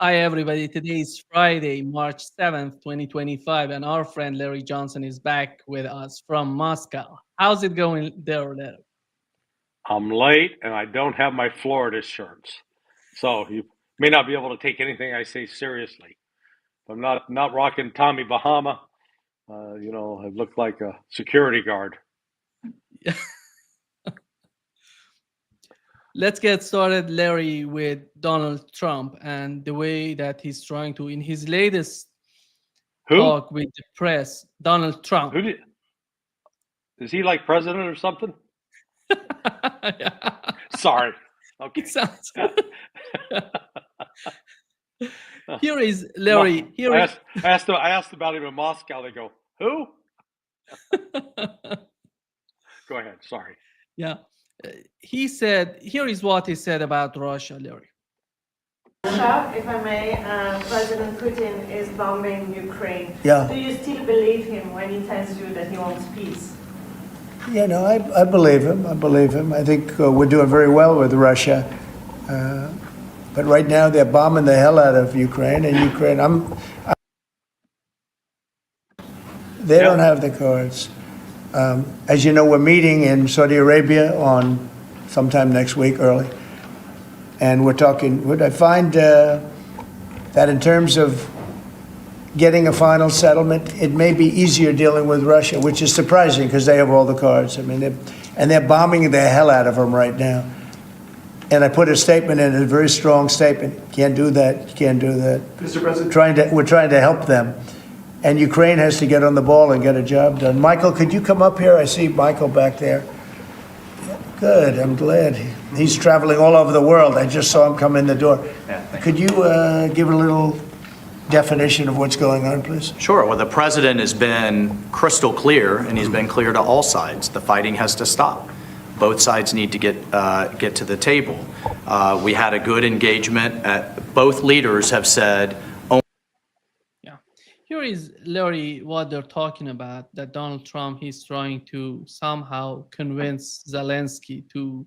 Hi, everybody. Today is Friday, March 7th, 2025, and our friend Larry Johnson is back with us from Moscow. How's it going there, Larry? I'm late and I don't have my Florida shirts. So you may not be able to take anything I say seriously. I'm not rocking Tommy Bahama. I look like a security guard. Let's get started, Larry, with Donald Trump and the way that he's trying to, in his latest Who? talk with the press, Donald Trump. Who did, is he like president or something? Yeah. Sorry. It Okay. sounds. Here is Larry. Here I is. asked about him in Moscow. They go, who? Go ahead. Sorry. Yeah. He said, here is what he said about Russia, Larry. Russia, if I may, President Putin is bombing Ukraine. Yeah. Do you still believe him when he tells you that he wants peace? Yeah, no, I believe him. I believe him. I think we're doing very well with Russia. But right now they're bombing the hell out of Ukraine, and they don't have the cards. As you know, we're meeting in Saudi Arabia on sometime next week, early. And we're talking, would I find that in terms of getting a final settlement, it may be easier dealing with Russia, which is surprising because they have all the cards. I mean, they're bombing the hell out of them right now. And I put a statement in, a very strong statement. Can't do that. You can't do that. Mr. President, We're trying to help them. And Ukraine has to get on the ball and get a job done. Michael, could you come up here? I see Michael back there. Good, I'm glad. He's traveling all over the world. I just saw him come in the door. Could you give a little definition of what's going on, please? Sure. Well, the president has been crystal clear, and he's been clear to all sides. The fighting has to stop. Both sides need to get to the table. We had a good engagement. Both leaders have said. Yeah. Here is, Larry, what they're talking about, that Donald Trump, he's trying to somehow convince Zelensky to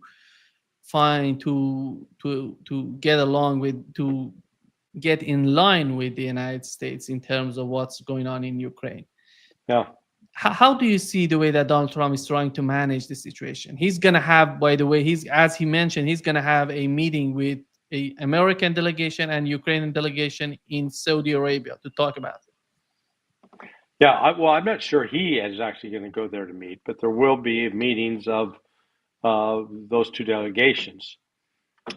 get along with, to get in line with the United States in terms of what's going on in Ukraine. Yeah. How do you see the way that Donald Trump is trying to manage the situation? He's going to have, by the way, as he mentioned, he's going to have a meeting with an American delegation and Ukrainian delegation in Saudi Arabia to talk about it. Yeah. I'm not sure he is actually going to go there to meet, but there will be meetings of those two delegations.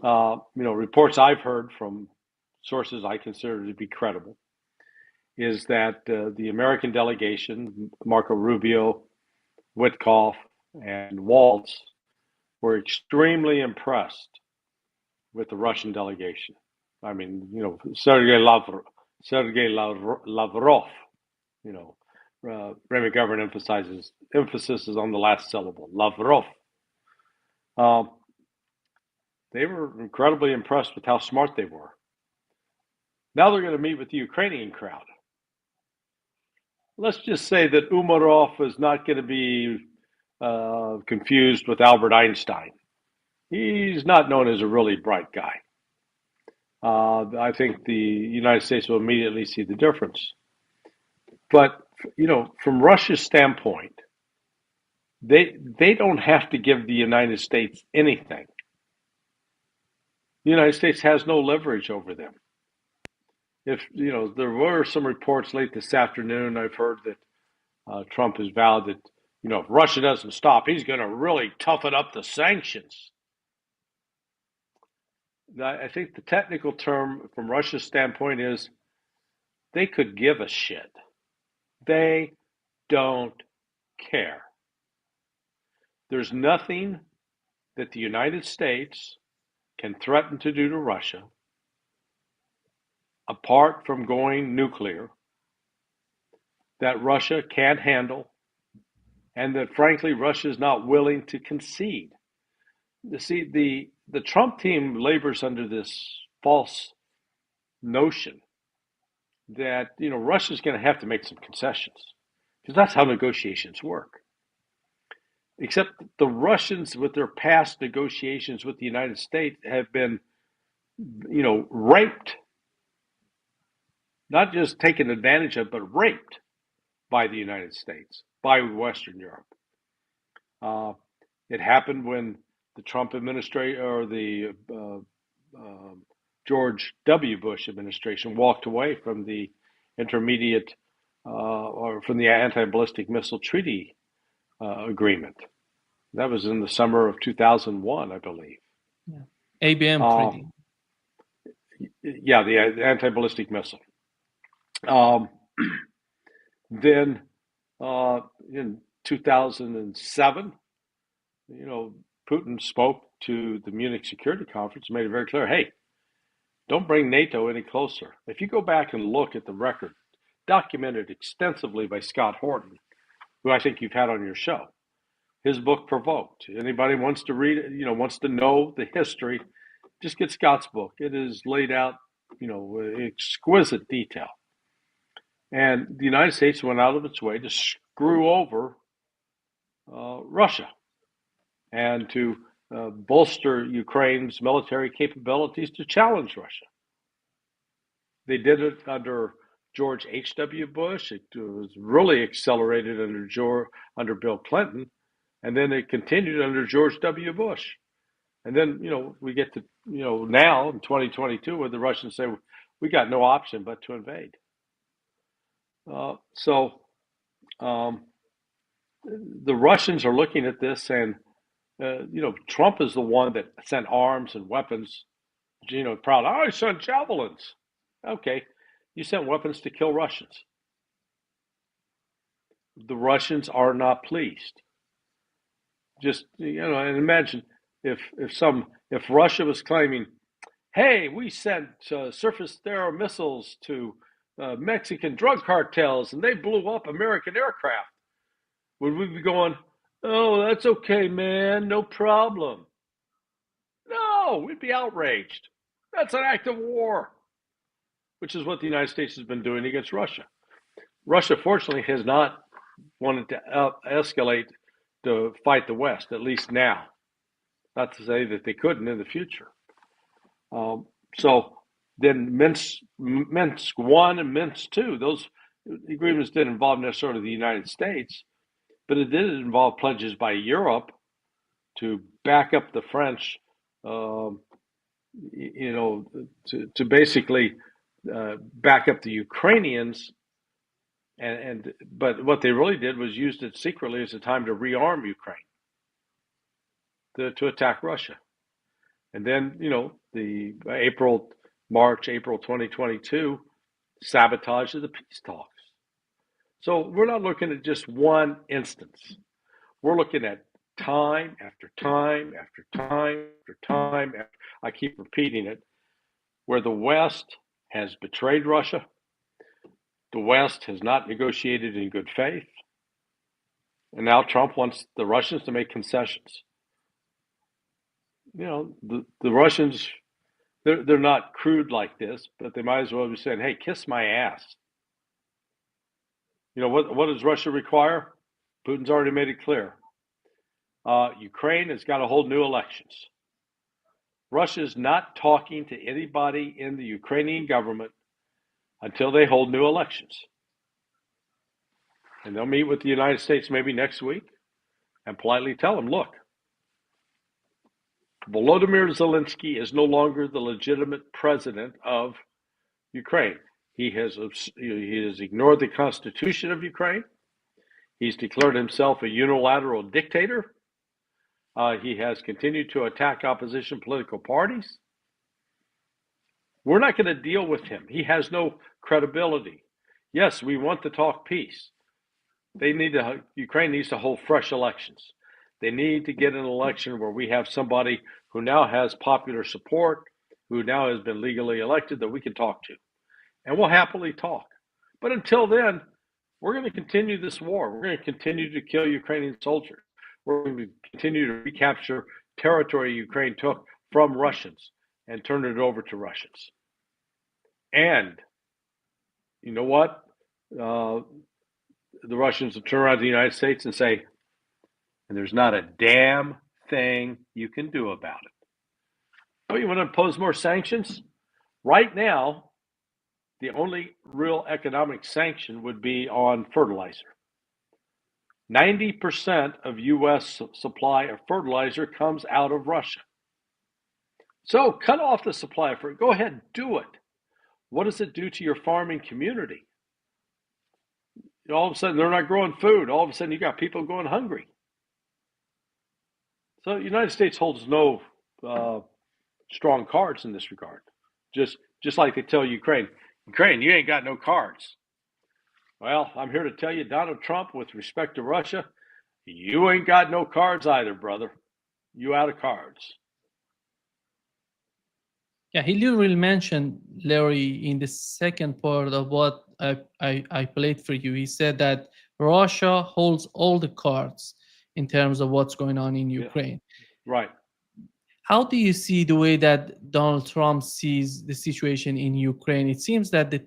Reports I've heard from sources I consider to be credible is that the American delegation, Marco Rubio, Witkoff, and Waltz, were extremely impressed with the Russian delegation. I mean, Sergei Lavrov, Remy Govern emphasis is on the last syllable, Lavrov. They were incredibly impressed with how smart they were. Now they're going to meet with the Ukrainian crowd. Let's just say that Umarov is not going to be confused with Albert Einstein. He's not known as a really bright guy. I think the United States will immediately see the difference. But, from Russia's standpoint, they don't have to give the United States anything. The United States has no leverage over them. If there were some reports late this afternoon, I've heard that Trump has vowed that if Russia doesn't stop, he's going to really toughen up the sanctions. I think the technical term from Russia's standpoint is they could give a shit. They don't care. There's nothing that the United States can threaten to do to Russia apart from going nuclear that Russia can't handle, and that frankly Russia is not willing to concede. You see, the Trump team labors under this false notion that Russia's going to have to make some concessions because that's how negotiations work. Except the Russians, with their past negotiations with the United States, have been raped not just taken advantage of, but raped by the United States, by Western Europe. It happened when the Trump administration or the George W. Bush administration walked away from the intermediate or from the anti-ballistic missile treaty agreement. That was in the summer of 2001, I believe. Yeah. ABM treaty. Yeah, the anti-ballistic missile. Then in 2007, Putin spoke to the Munich Security Conference and made it very clear, hey, don't bring NATO any closer. If you go back and look at the record, documented extensively by Scott Horton, who I think you've had on your show, his book Provoked. Anybody wants to read it, wants to know the history, just get Scott's book. It is laid out, exquisite detail. And the United States went out of its way to screw over Russia and to bolster Ukraine's military capabilities to challenge Russia. They did it under George H.W. Bush. It was really accelerated under Bill Clinton, and then it continued under George W. Bush. And then, we get to, now in 2022 where the Russians say, we got no option but to invade. So the Russians are looking at this and, Trump is the one that sent arms and weapons, proud, I sent javelins. Okay, you sent weapons to kill Russians. The Russians are not pleased. Just, and imagine if Russia was claiming, hey, we sent surface-to-air missiles to Mexican drug cartels and they blew up American aircraft. Would we be going, oh, that's okay, man, no problem? No, we'd be outraged. That's an act of war, which is what the United States has been doing against Russia. Russia, fortunately, has not wanted to escalate to fight the West, at least now. Not to say that they couldn't in the future. So then Minsk I and Minsk II, those agreements didn't involve necessarily the United States, but it did involve pledges by Europe to back up the French, to basically back up the Ukrainians. But what they really did was used it secretly as a time to rearm Ukraine, to attack Russia. And then, the March, April 2022 sabotage of the peace talks. So we're not looking at just one instance. We're looking at time after time after time after time. I keep repeating it, where the West has betrayed Russia. The West has not negotiated in good faith. And now Trump wants the Russians to make concessions. The Russians, they're not crude like this, but they might as well be saying, hey, kiss my ass. What does Russia require? Putin's already made it clear. Ukraine has got to hold new elections. Russia's not talking to anybody in the Ukrainian government until they hold new elections. And they'll meet with the United States maybe next week and politely tell them, look, Volodymyr Zelensky is no longer the legitimate president of Ukraine. He has ignored the Constitution of Ukraine. He's declared himself a unilateral dictator. He has continued to attack opposition political parties. We're not going to deal with him. He has no credibility. Yes, we want to talk peace. Ukraine needs to hold fresh elections. They need to get an election where we have somebody who now has popular support, who now has been legally elected that we can talk to. And we'll happily talk. But until then, we're going to continue this war. We're going to continue to kill Ukrainian soldiers. We're going to continue to recapture territory Ukraine took from Russians and turn it over to Russians. And you know what? The Russians will turn around to the United States and say, and there's not a damn thing you can do about it. Oh, you want to impose more sanctions? Right now, the only real economic sanction would be on fertilizer. 90% of U.S. supply of fertilizer comes out of Russia. So cut off the supply of fertilizer. Go ahead, do it. What does it do to your farming community? All of a sudden, they're not growing food. All of a sudden, you got people going hungry. So the United States holds no strong cards in this regard. Just like they tell Ukraine, you ain't got no cards. Well, I'm here to tell you, Donald Trump, with respect to Russia, you ain't got no cards either, brother. You out of cards. Yeah, he literally mentioned, Larry, in the second part of what I played for you. He said that Russia holds all the cards in terms of what's going on in Ukraine. Yeah, right. How do you see the way that Donald Trump sees the situation in Ukraine? It seems that the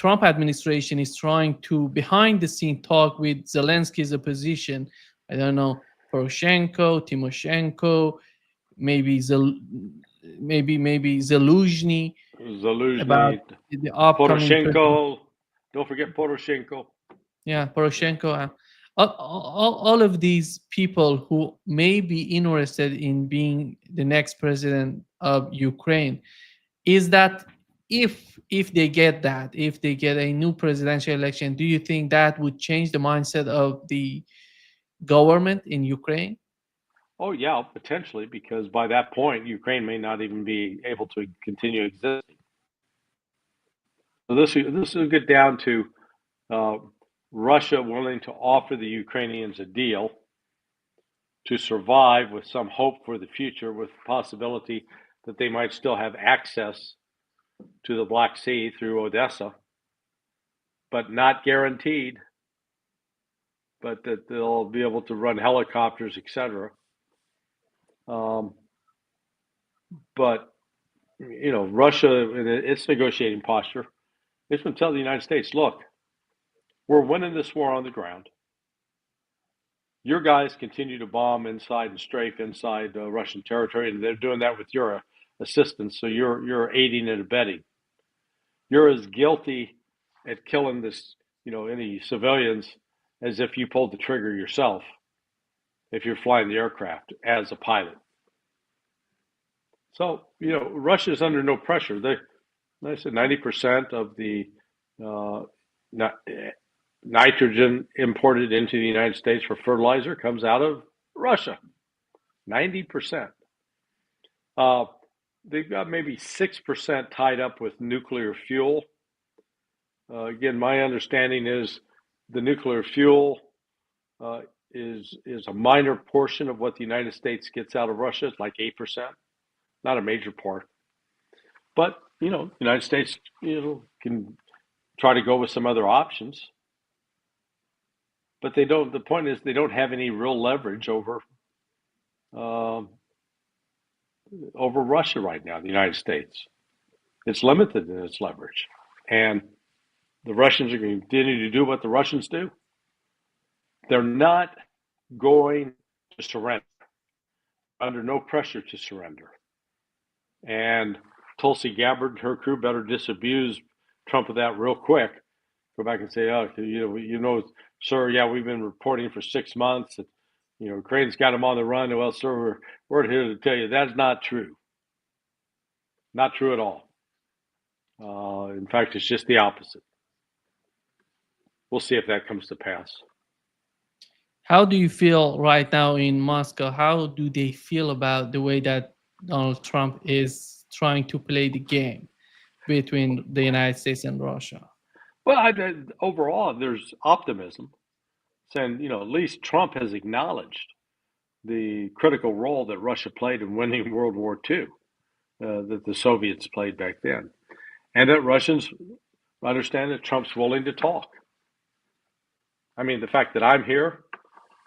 Trump administration is trying to, behind the scene, talk with Zelensky's opposition. I don't know, Poroshenko, Timoshenko, maybe Zelensky about the upcoming Poroshenko. Don't forget Poroshenko. Yeah, Poroshenko. All of these people who may be interested in being the next president of Ukraine, is that if they get a new presidential election, do you think that would change the mindset of the government in Ukraine? Oh yeah, potentially, because by that point, Ukraine may not even be able to continue existing. So this will get down to Russia willing to offer the Ukrainians a deal to survive with some hope for the future, with the possibility that they might still have access to the Black Sea through Odessa, but not guaranteed, but that they'll be able to run helicopters, etc. But, Russia, in its negotiating posture, it's going to tell the United States, look, we're winning this war on the ground. Your guys continue to bomb inside and strafe inside Russian territory, and they're doing that with your assistance. So you're aiding and abetting. You're as guilty at killing any civilians as if you pulled the trigger yourself, if you're flying the aircraft as a pilot. So Russia's under no pressure. I said 90% of the nitrogen imported into the United States for fertilizer comes out of Russia. 90%. They've got maybe 6% tied up with nuclear fuel. Again, my understanding is the nuclear fuel is a minor portion of what the United States gets out of Russia. It's like 8%, not a major part. But the United States can try to go with some other options. But they don't. The point is, they don't have any real leverage over Russia right now. The United States, it's limited in its leverage, and the Russians are going to continue to do what the Russians do. They're not going to surrender, under no pressure to surrender. And Tulsi Gabbard and her crew better disabuse Trump of that real quick. Go back and say, sir, yeah, we've been reporting for 6 months that, Ukraine's got them on the run. Well, sir, we're here to tell you that's not true. Not true at all. In fact, it's just the opposite. We'll see if that comes to pass. How do you feel right now in Moscow? How do they feel about the way that Donald Trump is trying to play the game between the United States and Russia? Well, overall, there's optimism, saying, at least Trump has acknowledged the critical role that Russia played in winning World War II, that the Soviets played back then, and that Russians understand that Trump's willing to talk. I mean, the fact that I'm here,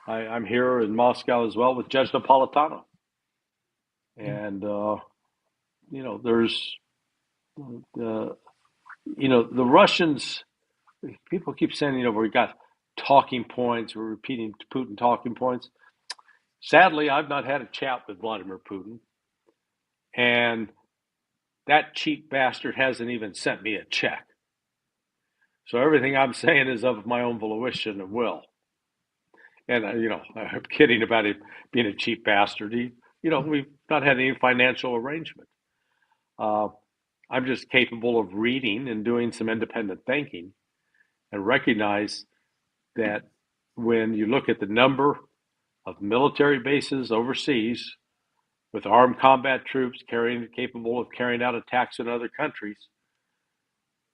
I'm here in Moscow as well with Judge Napolitano, and there's the Russians, people keep saying, we got talking points, we're repeating Putin talking points. Sadly, I've not had a chat with Vladimir Putin. And That cheap bastard hasn't even sent me a check. So everything I'm saying is of my own volition and will. And, I'm kidding about him being a cheap bastard. We've not had any financial arrangement. I'm just capable of reading and doing some independent thinking and recognize that when you look at the number of military bases overseas with armed combat troops capable of carrying out attacks in other countries,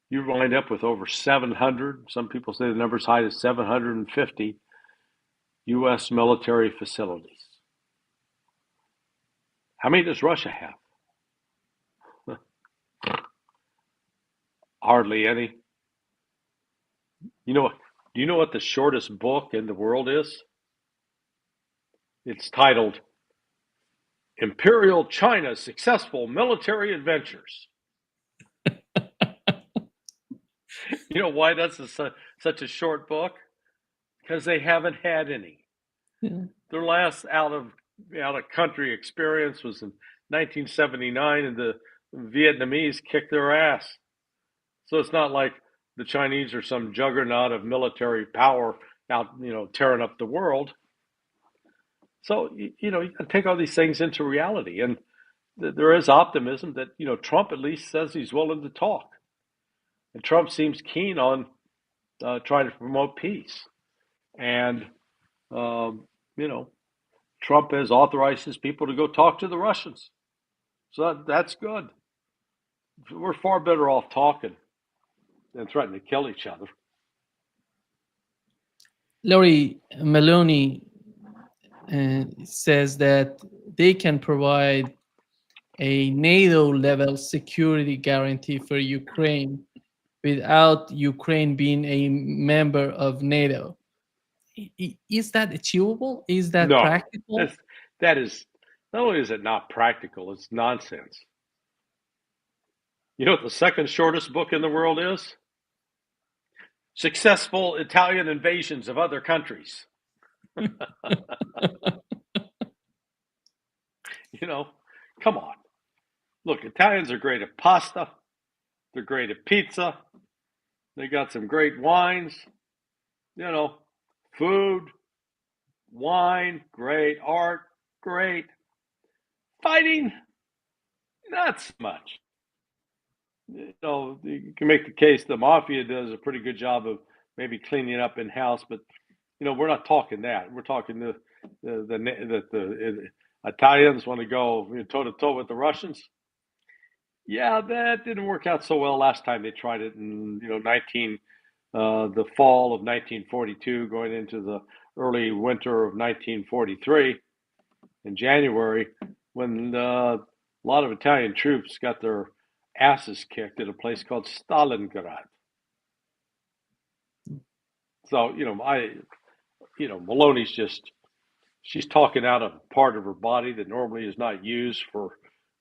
you wind up with over 700, some people say the number's high as 750 U.S. military facilities. How many does Russia have? Hardly any. Do you know what the shortest book in the world is? It's titled Imperial China's Successful Military Adventures. You know why that's such a short book? Because they haven't had any. Yeah. Their last out of country experience was in 1979, and the Vietnamese kicked their ass. So it's not like the Chinese are some juggernaut of military power out, tearing up the world. So, you got to take all these things into reality. And there is optimism that, Trump at least says he's willing to talk. And Trump seems keen on trying to promote peace. And, Trump has authorized his people to go talk to the Russians. So that's good. We're far better off talking than threatening to kill each other. Larry Maloney says that they can provide a NATO-level security guarantee for Ukraine without Ukraine being a member of NATO. Is that achievable? Is that practical? That is, not only is it not practical, it's nonsense. You know what the second shortest book in the world is? Successful Italian Invasions of Other Countries. Come on. Look, Italians are great at pasta. They're great at pizza. They got some great wines. Food, wine, great art, great. Fighting, not so much. You can make the case the mafia does a pretty good job of maybe cleaning up in house, but we're not talking that. We're talking the Italians want to go toe to toe with the Russians. Yeah, that didn't work out so well last time they tried it in the fall of 1942, going into the early winter of 1943 in January, when a lot of Italian troops got their asses kicked at a place called Stalingrad. So, Maloney's she's talking out of a part of her body that normally is not used for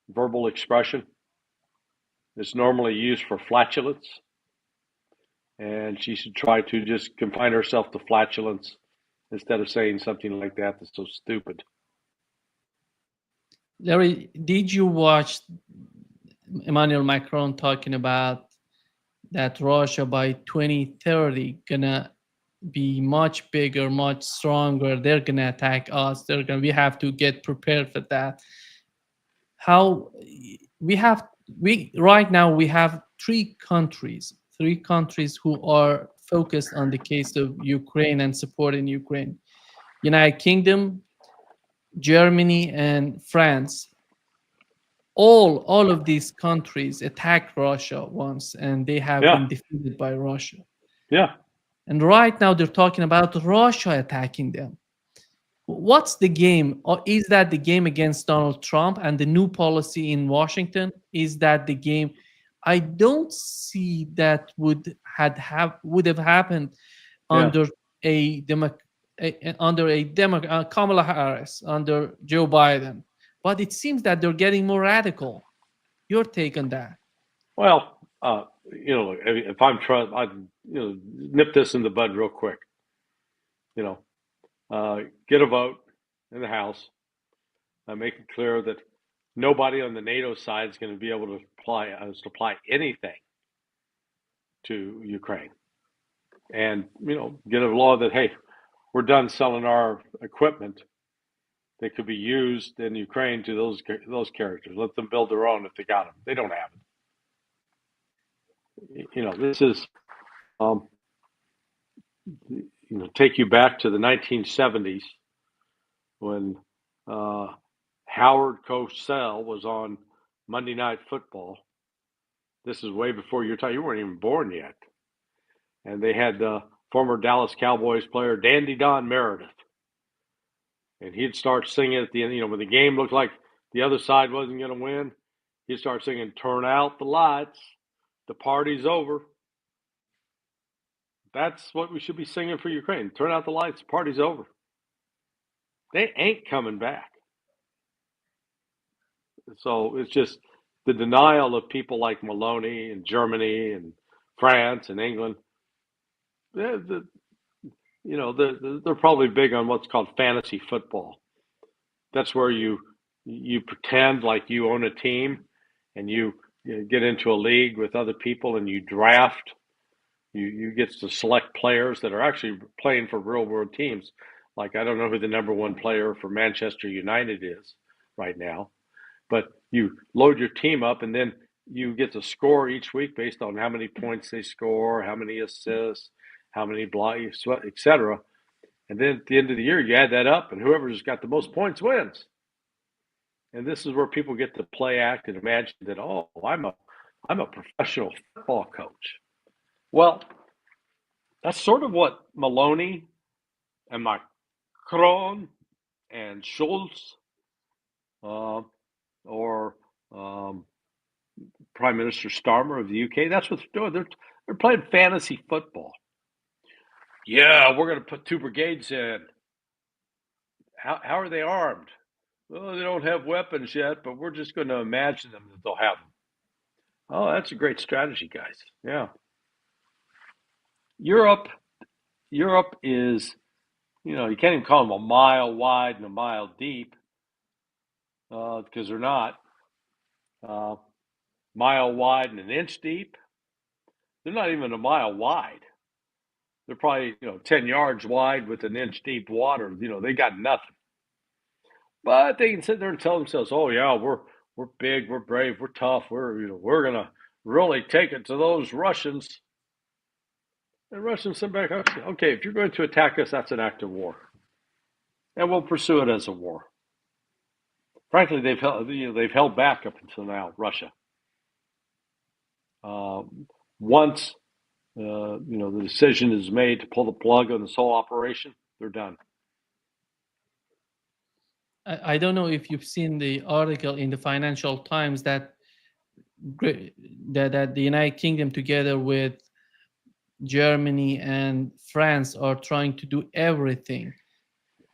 verbal expression. It's normally used for flatulence. And she should try to just confine herself to flatulence instead of saying something like that that's so stupid. Larry, did you watch Emmanuel Macron talking about that Russia by 2030 gonna be much bigger, much stronger? They're gonna attack us. We have to get prepared for that. Right now we have three countries who are focused on the case of Ukraine and supporting Ukraine: United Kingdom, Germany, and France. All of these countries attacked Russia once, and they have been defeated by Russia. Yeah. And right now they're talking about Russia attacking them. What's the game? Or is that the game against Donald Trump and the new policy in Washington? Is that the game? I don't see that would have happened under Kamala Harris, under Joe Biden. But it seems that they're getting more radical. Your take on that? Well, if I'm Trump, I'd nip this in the bud real quick. Get a vote in the House, make it clear that nobody on the NATO side is going to be able to supply anything to Ukraine. And, get a law that, hey, we're done selling our equipment that could be used in Ukraine to those characters. Let them build their own if they got them. They don't have it. This is, take you back to the 1970s when Howard Cosell was on Monday Night Football. This is way before your time. You weren't even born yet. And they had the former Dallas Cowboys player, Dandy Don Meredith. And he'd start singing at the end, when the game looked like the other side wasn't going to win, he'd start singing, "Turn out the lights, the party's over." That's what we should be singing for Ukraine. Turn out the lights, the party's over. They ain't coming back. So it's just the denial of people like Maloney and Germany and France and England. They're probably big on what's called fantasy football. That's where you pretend like you own a team, and you get into a league with other people, and you draft. You get to select players that are actually playing for real world teams. Like, I don't know who the number one player for Manchester United is right now, but you load your team up, and then you get to score each week based on how many points they score, how many assists, how many blocks, etc. And then at the end of the year, you add that up, and whoever's got the most points wins. And this is where people get to play, act, and imagine that, oh, I'm a professional football coach. Well, that's sort of what Maloney and Macron and Schultz or Prime Minister Starmer of the UK, that's what they're doing. They're playing fantasy football. Yeah, we're going to put 2 brigades in. How are they armed? Well, they don't have weapons yet, but we're just going to imagine them that they'll have them. Oh, that's a great strategy, guys. Yeah. Europe is, you can't even call them a mile wide and a mile deep because they're not. Mile wide and an inch deep. They're not even a mile wide. They're probably, 10 yards wide with an inch deep water. They got nothing. But they can sit there and tell themselves, "Oh yeah, we're big, we're brave, we're tough, we're gonna really take it to those Russians." And Russians sit back, okay, if you're going to attack us, that's an act of war, and we'll pursue it as a war. Frankly, they've held back up until now, Russia. Once the decision is made to pull the plug on this whole operation, they're done. I don't know if you've seen the article in the Financial Times that the United Kingdom, together with Germany and France, are trying to do everything.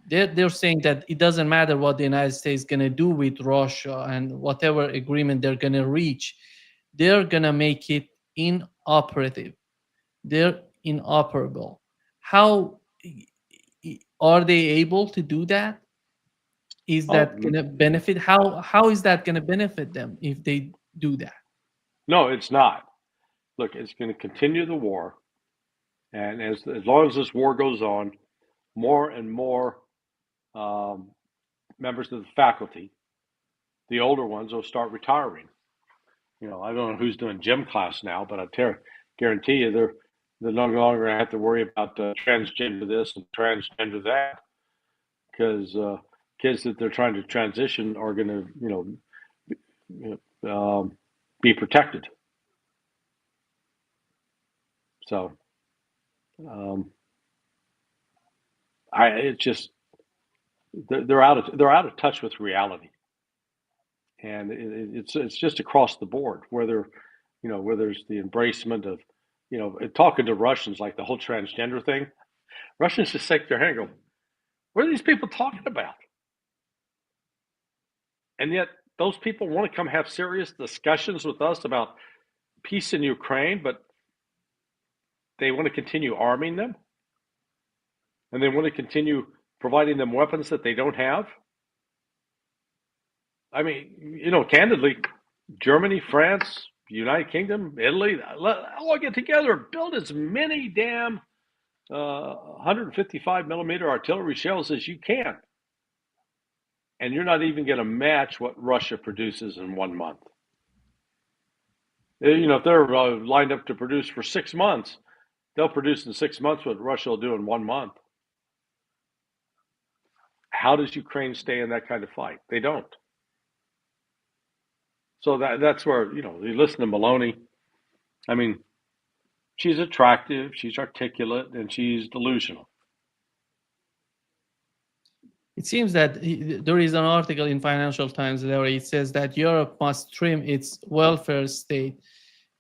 They're saying that it doesn't matter what the United States is going to do with Russia and whatever agreement they're going to reach, they're going to make it inoperative. They're inoperable. How are they able to do that? Is that going to benefit? How is that going to benefit them if they do that? No, it's not. Look, it's going to continue the war. And as long as this war goes on, more and more members of the faculty, the older ones, will start retiring. I don't know who's doing gym class now, but I guarantee you they're no longer going to have to worry about transgender this and transgender that, because kids that they're trying to transition are going to, be protected. So, it's just they're out of touch with reality, and it's just across the board. Whether there's the embracement of, talking to Russians, like the whole transgender thing, Russians just shake their hand and go, "What are these people talking about?" And yet those people want to come have serious discussions with us about peace in Ukraine, but they want to continue arming them, and they want to continue providing them weapons that they don't have. I mean, candidly, Germany, France, United Kingdom, Italy, all get together, build as many damn 155 millimeter artillery shells as you can. And you're not even going to match what Russia produces in 1 month. If they're lined up to produce for 6 months, they'll produce in 6 months what Russia will do in 1 month. How does Ukraine stay in that kind of fight? They don't. So that's where, you listen to Maloney. I mean, she's attractive, she's articulate, and she's delusional. It seems that there is an article in Financial Times where it says that Europe must trim its welfare state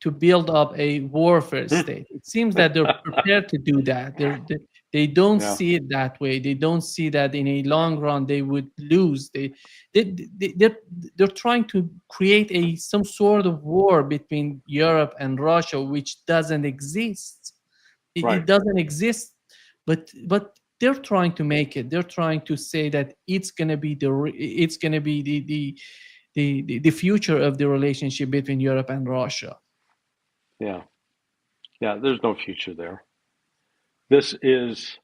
to build up a warfare state. It seems that they're prepared to do that. They don't see it that way. They don't see that in a long run they would lose. They're trying to create some sort of war between Europe and Russia, which doesn't exist. It doesn't exist, but they're trying to make it. They're trying to say that it's gonna be the future of the relationship between Europe and Russia. Yeah, there's no future there. This is,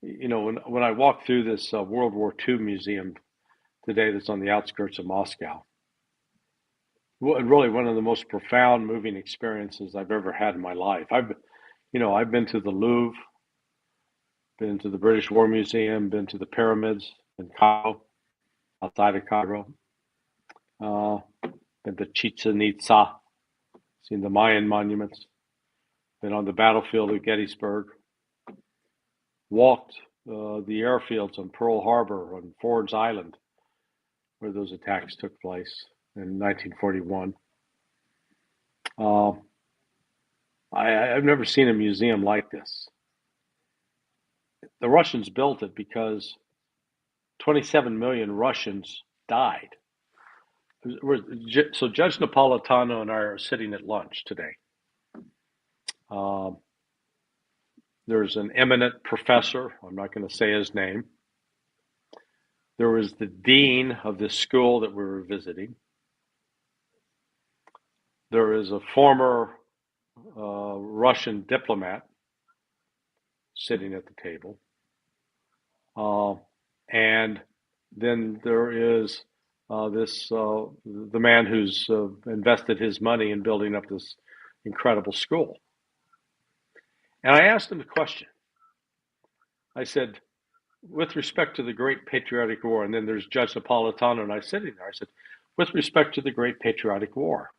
when I walk through this World War II museum today that's on the outskirts of Moscow, really one of the most profound, moving experiences I've ever had in my life. I've been to the Louvre, been to the British War Museum, been to the pyramids in Cairo, outside of Cairo, been to Chichen Itza, seen the Mayan monuments, been on the battlefield of Gettysburg, walked the airfields on Pearl Harbor, on Ford's Island, where those attacks took place in 1941. I've never seen a museum like this. The Russians built it because 27 million Russians died. So Judge Napolitano and I are sitting at lunch today. There's an eminent professor, I'm not going to say his name. There was the dean of the school that we were visiting. There is a former Russian diplomat sitting at the table. And then there is the man who's invested his money in building up this incredible school. And I asked him a question. I said, with respect to the Great Patriotic War, and then there's Judge Napolitano and I sitting there, I said, with respect to the Great Patriotic War,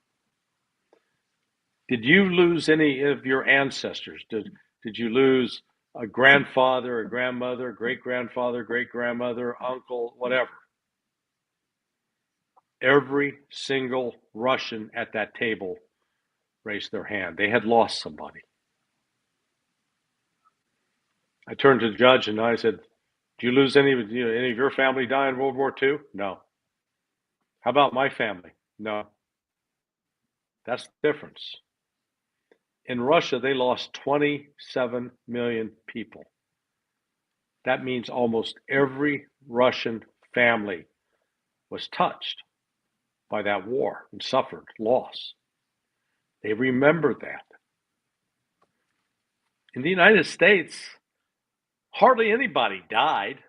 did you lose any of your ancestors? Did you lose a grandfather, a grandmother, great-grandfather, great-grandmother, uncle, whatever? Every single Russian at that table raised their hand. They had lost somebody. I turned to the judge and I said, "Do you lose any of your family die in World War II?" "No." "How about my family?" "No." That's the difference. In Russia, they lost 27 million people. That means almost every Russian family was touched by that war and suffered loss. They remembered that. In the United States, hardly anybody died.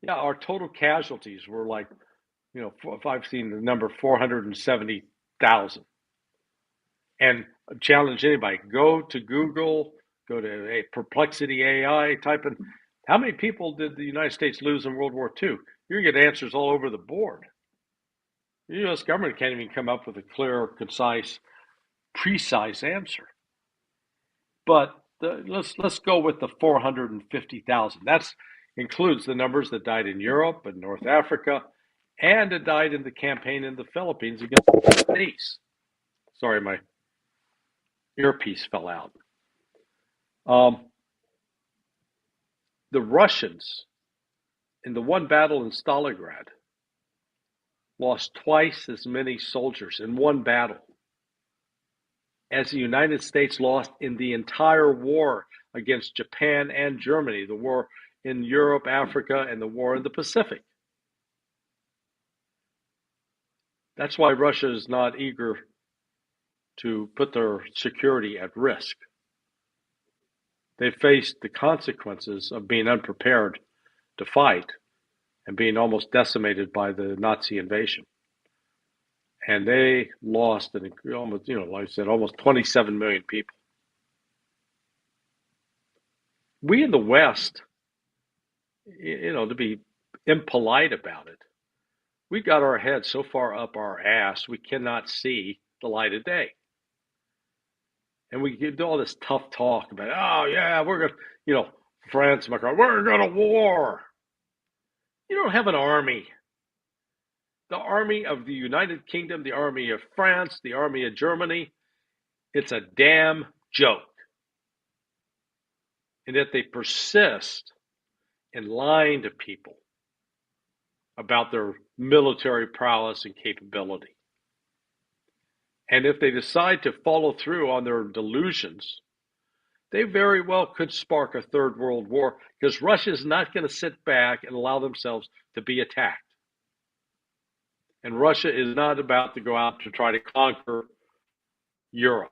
Yeah, our total casualties were like, if I've seen the number 470,000. And challenge anybody, go to Google, go to Perplexity AI, type in, how many people did the United States lose in World War II? You're going to get answers all over the board. The U.S. government can't even come up with a clear, concise, precise answer. But let's go with the 450,000. That includes the numbers that died in Europe and North Africa, and that died in the campaign in the Philippines against the Japanese. Sorry, my earpiece fell out. The Russians, in the one battle in Stalingrad, lost twice as many soldiers in one battle as the United States lost in the entire war against Japan and Germany, the war in Europe, Africa, and the war in the Pacific. That's why Russia is not eager to put their security at risk. They faced the consequences of being unprepared to fight and being almost decimated by the Nazi invasion. And they lost almost, like I said, almost 27 million people. We in the West, to be impolite about it, we got our head so far up our ass we cannot see the light of day. And we do all this tough talk about, oh yeah, we're gonna, France, Macron, we're gonna war. You don't have an army. The army of the United Kingdom, the army of France, the army of Germany, it's a damn joke. And yet they persist in lying to people about their military prowess and capability. And if they decide to follow through on their delusions, they very well could spark a third world war, because Russia is not going to sit back and allow themselves to be attacked. And Russia is not about to go out to try to conquer Europe.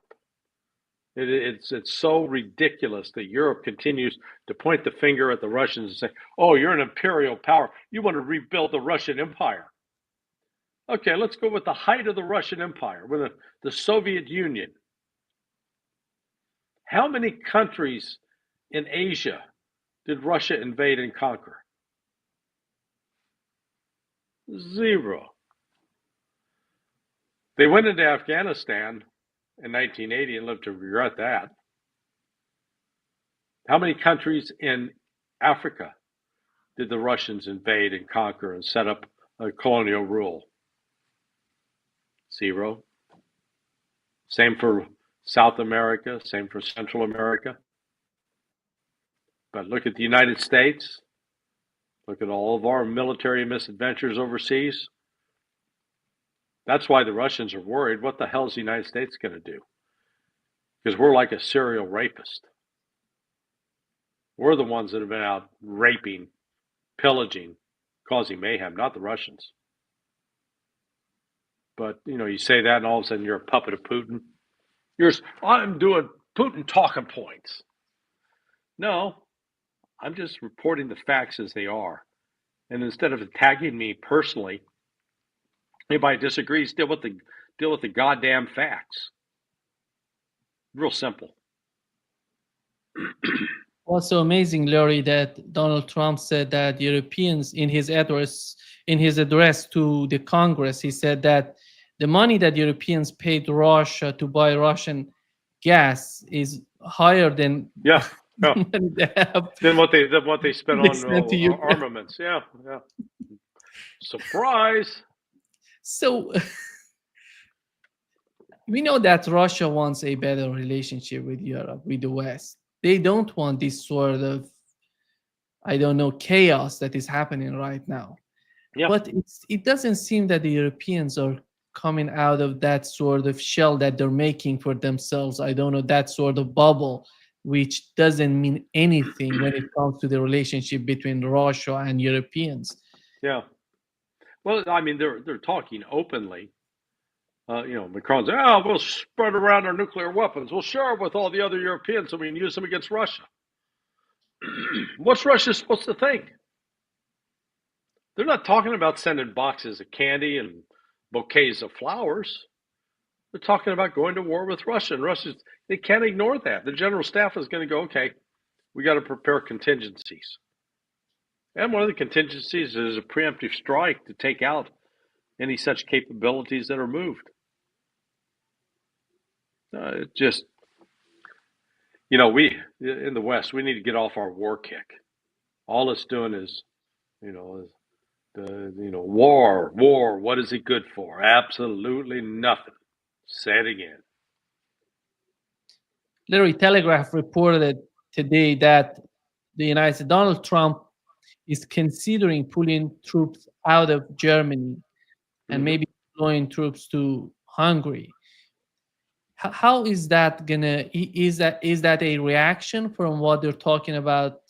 It's so ridiculous that Europe continues to point the finger at the Russians and say, oh, you're an imperial power. You want to rebuild the Russian Empire. Okay, let's go with the height of the Russian Empire, with the Soviet Union. How many countries in Asia did Russia invade and conquer? 0. They went into Afghanistan in 1980 and lived to regret that. How many countries in Africa did the Russians invade and conquer and set up a colonial rule? 0. Same for South America, same for Central America. But look at the United States. Look at all of our military misadventures overseas. That's why the Russians are worried. What the hell is the United States going to do? Because we're like a serial rapist. We're the ones that have been out raping, pillaging, causing mayhem, not the Russians. But, you say that and all of a sudden you're a puppet of Putin. I'm doing Putin talking points. No, I'm just reporting the facts as they are. And instead of attacking me personally, anybody disagrees, deal with the goddamn facts. Real simple. Also amazing, Larry, that Donald Trump said that Europeans, in his address to the Congress, he said that the money that Europeans paid Russia to buy Russian gas is higher than Yeah. than what they spent on Ukraine. armaments. Yeah. Surprise. So we know that Russia wants a better relationship with Europe, with the West. They don't want this sort of, chaos that is happening right now. Yeah. But it doesn't seem that the Europeans are coming out of that sort of shell that they're making for themselves. That sort of bubble, which doesn't mean anything when it comes to the relationship between Russia and Europeans. Yeah. Well, I mean, they're talking openly. Macron's, we'll spread around our nuclear weapons. We'll share it with all the other Europeans so we can use them against Russia. What's Russia supposed to think? They're not talking about sending boxes of candy and bouquets of flowers. They're talking about going to war with Russia. And they can't ignore that. The general staff is going to go, okay, we got to prepare contingencies. And one of the contingencies is a preemptive strike to take out any such capabilities that are moved. It just, we in the West, we need to get off our war kick. All it's doing is, war. What is it good for? Absolutely nothing. Say it again. Larry, Telegraph reported today that the United States, Donald Trump is considering pulling troops out of Germany and maybe deploying troops to Hungary. How is that is that a reaction from what they're talking about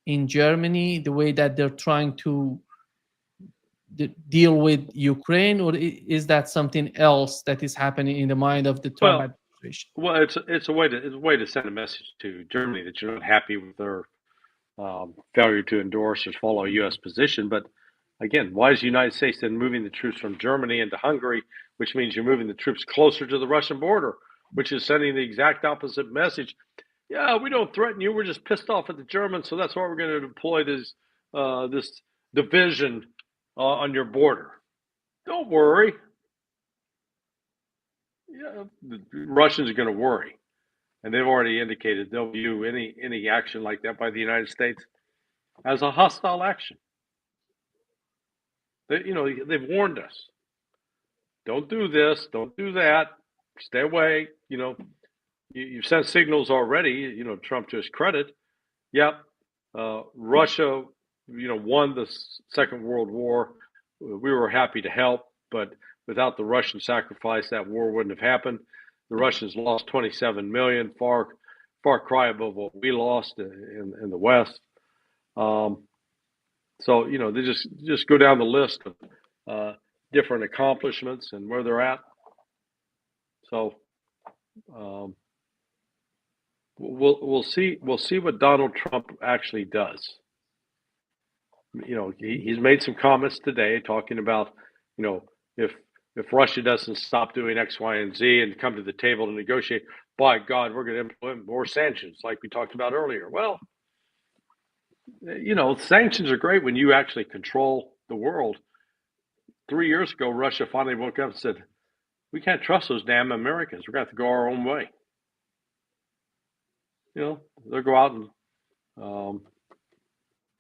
in Germany, the way that they're trying to deal with Ukraine, or is that something else that is happening in the mind of the Trump Well, administration? well, it's a way to send a message to Germany that you're not happy with their failure to endorse or follow a U.S. position. But again, why is the United States then moving the troops from Germany into Hungary, which means you're moving the troops closer to the Russian border, which is sending the exact opposite message. Yeah, we don't threaten you. We're just pissed off at the Germans, so that's why we're going to deploy this division on your border. Don't worry. Yeah, the Russians are going to worry, and they've already indicated they'll view any action like that by the United States as a hostile action. They've warned us. Don't do this. Don't do that. Stay away. You've sent signals already. Trump to his credit. Yep, Russia, won the Second World War. We were happy to help, but without the Russian sacrifice, that war wouldn't have happened. The Russians lost 27 million, far cry above what we lost in the West. So they just go down the list of different accomplishments and where they're at. So we'll see what Donald Trump actually does. He's made some comments today talking about if Russia doesn't stop doing X, Y, and Z and come to the table to negotiate, by God, we're going to implement more sanctions like we talked about earlier. Well, sanctions are great when you actually control the world. 3 years ago, Russia finally woke up and said, we can't trust those damn Americans. We're going to have to go our own way. They'll go out and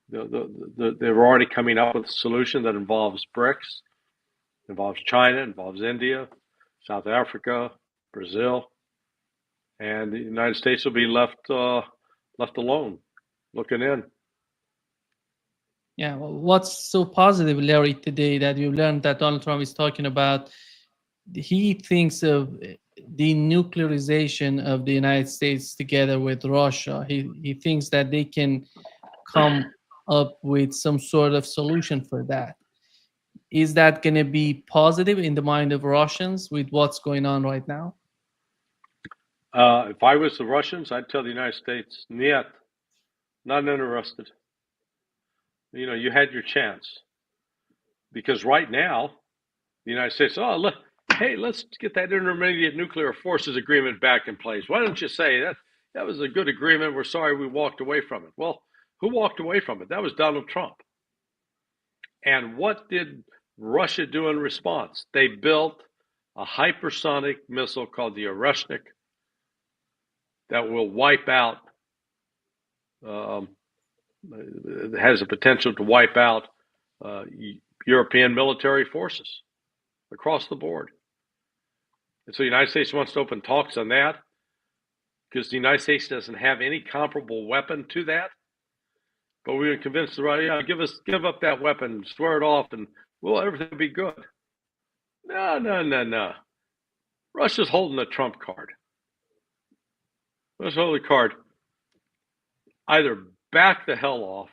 they're already coming up with a solution that involves BRICS, involves China, involves India, South Africa, Brazil, and the United States will be left alone, looking in. Yeah, well, what's so positive, Larry, today that we've learned that Donald Trump is talking about, he thinks of the nuclearization of the United States together with Russia. He thinks that they can come up with some sort of solution for that. Is that going to be positive in the mind of Russians with what's going on right now? If I was the Russians, I'd tell the United States, "Niet, not interested." You had your chance, because right now, the United States, let's get that intermediate nuclear forces agreement back in place. Why don't you say that was a good agreement? We're sorry we walked away from it. Well, who walked away from it? That was Donald Trump. And what did Russia do in response? They built a hypersonic missile called the Oreshnik that will wipe out, has the potential to wipe out European military forces across the board. And so the United States wants to open talks on that because the United States doesn't have any comparable weapon to that. But we're convinced the right, give up that weapon, swear it off, and everything will be good. No. Russia's holding the trump card. Russia's holding the card. Either back the hell off,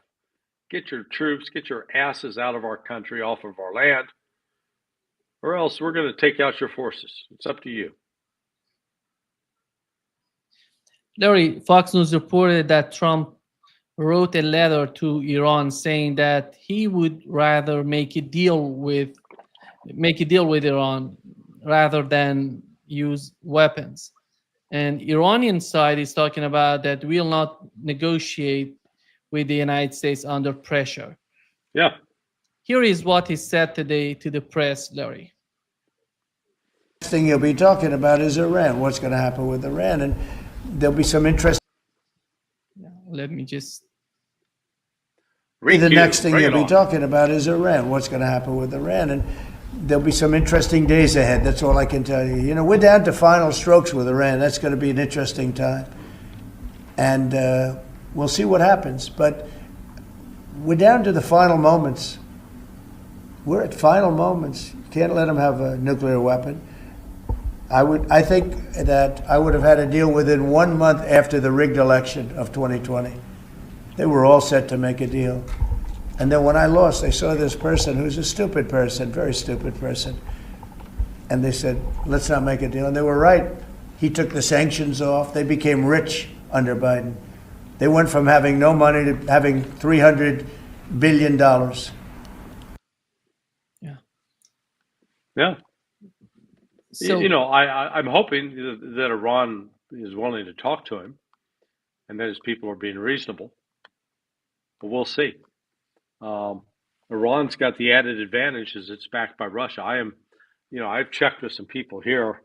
get your troops, get your asses out of our country, off of our land, or else we're going to take out your forces. It's up to you. Larry, Fox News reported that Trump wrote a letter to Iran saying that he would rather make a deal with Iran rather than use weapons. And Iranian side is talking about that we'll not negotiate with the United States under pressure. Yeah. Here is what he said today to the press, Larry. Next thing you'll be talking about is Iran. What's going to happen with Iran? And there'll be some interest. Let me just... The next thing you'll be talking about is Iran. What's going to happen with Iran? And there'll be some interesting days ahead. That's all I can tell you. We're down to final strokes with Iran. That's going to be an interesting time. And we'll see what happens. But we're down to the final moments. We're at final moments. You can't let them have a nuclear weapon. I think that I would have had a deal within 1 month after the rigged election of 2020. They were all set to make a deal. And then when I lost, they saw this person who's a stupid person, very stupid person. And they said, let's not make a deal. And they were right. He took the sanctions off. They became rich under Biden. They went from having no money to having $300 billion. Yeah. Yeah. So I'm hoping that Iran is willing to talk to him, and that his people are being reasonable. But we'll see. Iran's got the added advantage is it's backed by Russia. I've checked with some people here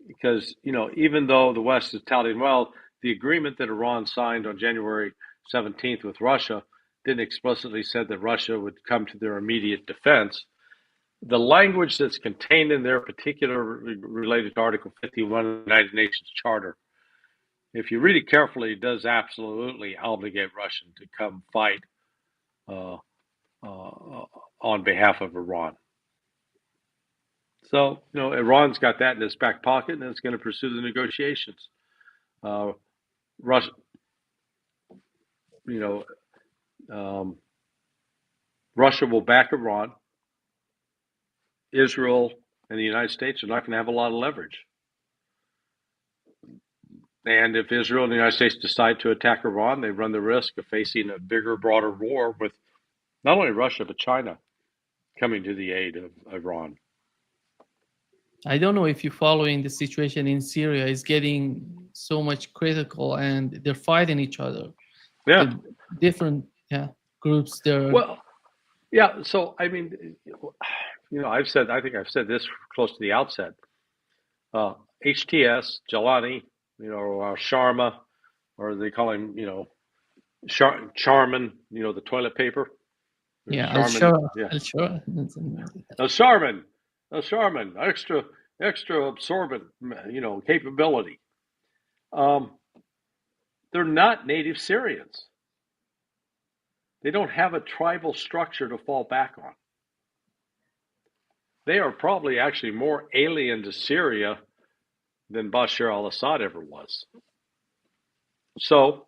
because, even though the West is touting, well, the agreement that Iran signed on January 17th with Russia didn't explicitly say that Russia would come to their immediate defense. The language that's contained in their particular related to Article 51 of the United Nations Charter, if you read it carefully, it does absolutely obligate Russia to come fight on behalf of Iran. So, Iran's got that in its back pocket, and it's going to pursue the negotiations. Russia, Russia will back Iran. Israel and the United States are not going to have a lot of leverage. And if Israel and the United States decide to attack Iran, they run the risk of facing a bigger, broader war with not only Russia, but China coming to the aid of Iran. I don't know if you're following the situation in Syria. Is getting so much critical, and they're fighting each other. Yeah. The different groups there. Well, yeah. So, I mean, I think I've said this close to the outset. HTS, Jelani, or Sharma, or they call him, Charmin, the toilet paper. Charmin, extra absorbent, capability. They're not native Syrians. They don't have a tribal structure to fall back on. They are probably actually more alien to Syria than Bashar al-Assad ever was. So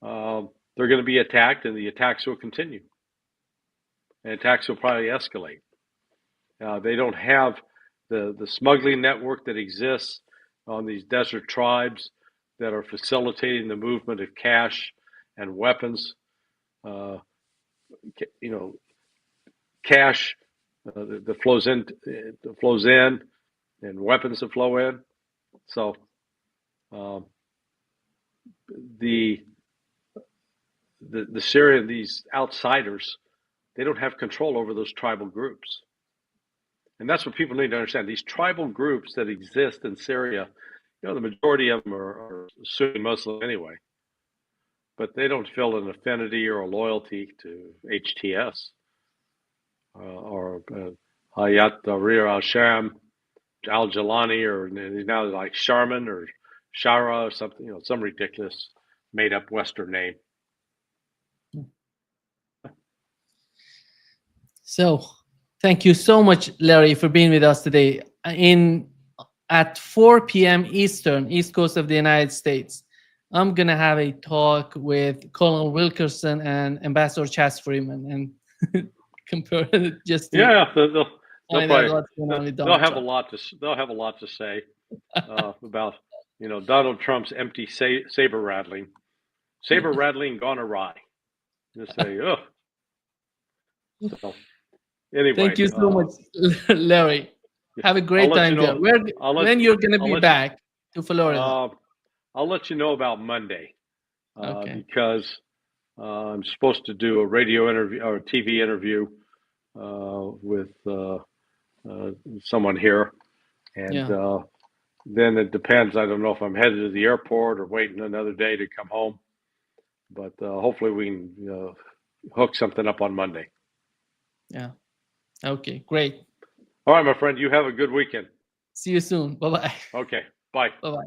they're going to be attacked, and the attacks will continue. And attacks will probably escalate. They don't have the smuggling network that exists on these desert tribes that are facilitating the movement of cash and weapons. Cash that flows in, and weapons that flow in. So the Syrian, these outsiders, they don't have control over those tribal groups. And that's what people need to understand. These tribal groups that exist in Syria, the majority of them are Sunni Muslim anyway, but they don't feel an affinity or a loyalty to HTS or Hayat Tahrir al-Sham, al-Jalani, or now like Sharman or Shara or something, some ridiculous made-up Western name. So, thank you so much, Larry, for being with us today. At 4 p.m. Eastern, East Coast of the United States, I'm gonna have a talk with Colonel Wilkerson and Ambassador Chas Freeman, and compare it just. They'll have a lot to say about Donald Trump's empty saber rattling gone awry. Just say, oh. So, anyway, thank you so much, Larry. Have a great time there. When you're going to be back to Florida? I'll let you know about Monday because I'm supposed to do a radio interview or a TV interview with someone here, and then it depends. I don't know if I'm headed to the airport or waiting another day to come home, but hopefully we can hook something up on Monday. Yeah. Okay, great. All right, my friend, you have a good weekend. See you soon. Bye-bye. Okay, bye. Bye-bye.